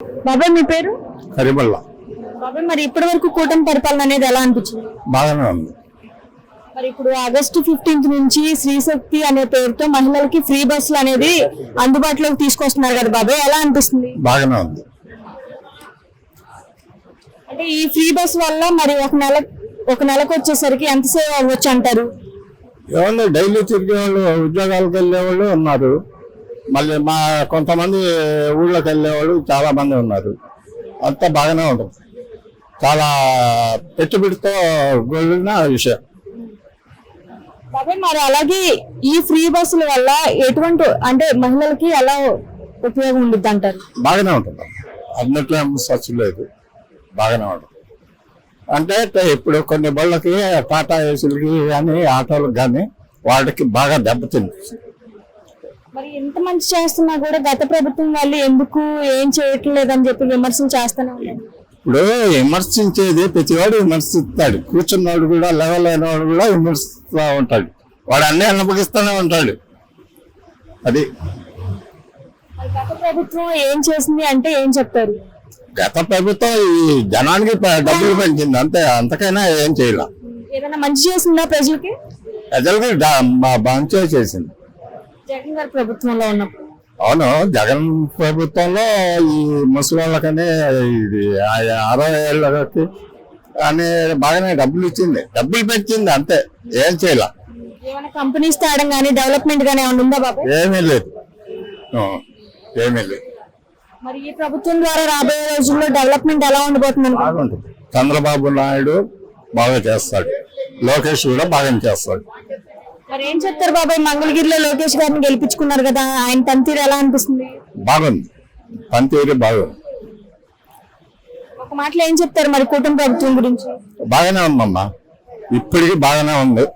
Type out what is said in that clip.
బాబాయ్ మీ పేరు? కరిబల్ల బాబాయ్ మరి ఇప్పటి వరకు కూటమి పరిపాలన అనేది ఎలా అనిపించింది? బాగానే ఉంది. మరి ఇప్పుడు ఆగస్టు 15th నుంచి శ్రీశక్తి అనే పేరుతో మహిళలకి ఫ్రీ బస్సులు అనేది అందుబాటులోకి తీసుకొస్తున్నారు కదా బాబాయ్, ఎలా అనిపిస్తుంది? బాగానే ఉంది. అంటే ఈ ఫ్రీ బస్ వల్ల మరి ఒక నెలకు వచ్చేసరికి ఎంత సేవ్ అవ్వచ్చు అంటారు? ఏమన్నా డైలీ తిరిగే వాళ్ళు, ఉద్యోగాలకు వెళ్ళే వాళ్ళు ఉన్నారు. మళ్ళీ కొంతమంది ఊళ్ళోకి వెళ్ళేవాళ్ళు చాలా మంది ఉన్నారు. అంతా బాగానే ఉంటుంది. చాలా పెట్టుబడితో కూడిన విషయం. బాబాయ్ మరి అలాగే ఈ ఫ్రీ బస్సుల వల్ల ఎటువంటి అంటే మహిళలకి ఎలా ఉపయోగం ఉంటుంది అంటారు? బాగానే ఉంటుంది. అన్నిట్లో ఏం సచ్చు లేదు, బాగానే ఉంటుంది. అంటే ఇప్పుడు కొన్ని బళ్ళకి టాటా ఏసీలకి కానీ ఆటోలకు కానీ వాటికి బాగా దెబ్బతింది. మరి ఎంత మంచి చేస్తున్నా కూడా గత ప్రభుత్వం వాళ్ళు ఎందుకు ఏం చేయట్లేదని చెప్పి విమర్శలు చేస్తూనే ఉన్నారు. ఇప్పుడు విమర్శించేది ప్రతివాడు విమర్శిస్తాడు. కూర్చున్నవాడు కూడా, లెవెల్ అయినవాడు కూడా విమర్శిస్తూ ఉంటాడు. వాడు అన్నీ అనుభవిస్తూనే ఉంటాడు. అది మరి గత ప్రభుత్వం ఏం చేసింది అంటే ఏం చెప్తారు? గత ప్రభుత్వం ఈ జనానికి డబ్బులు పెంచింది అంతే, అంతకైనా ఏం చేయాల. ఏదైనా మంచి చేసిందా ప్రజలకి? ప్రజలకి మంచిగా చేసింది జగన్ గారి ప్రభుత్వంలో ఉన్నప్పుడు. అవును, జగన్ ప్రభుత్వంలో ఈ ముసలి వాళ్ళకని ఇది 60 ఏళ్ళకి కానీ బాగానే డబ్బులు ఇచ్చింది, డబ్బులు పెంచింది అంతే, ఏం చేయాల. ఏమైనా కంపెనీస్ తేడం కానీ డెవలప్మెంట్ కానీ ఏమైనా ఉందా బాబు? ఏమీ లేదు, ఏమీ లేదు. మరి ఈ ప్రభుత్వం ద్వారా రాబోయే రోజుల్లో డెవలప్మెంట్ ఎలా ఉండబోతుంది? బాగుంటుంది. చంద్రబాబు నాయుడు బాగా చేస్తాడు, లోకేష్ కూడా బాగా చేస్తాడు. మరి ఏం చెప్తారు బాబాయ్, మంగళగిరిలో లోకేష్ గారిని గెలిపించుకున్నారు కదా, ఆయన పనితీరు ఎలా అనిపిస్తుంది? బాగుంది, పనితీరు బాగుంది. ఒక మాటలో ఏం చెప్తారు మరి కూటమి ప్రభుత్వం గురించి? బాగానే ఉందమ్మా, ఇప్పటికీ బాగానే ఉంది.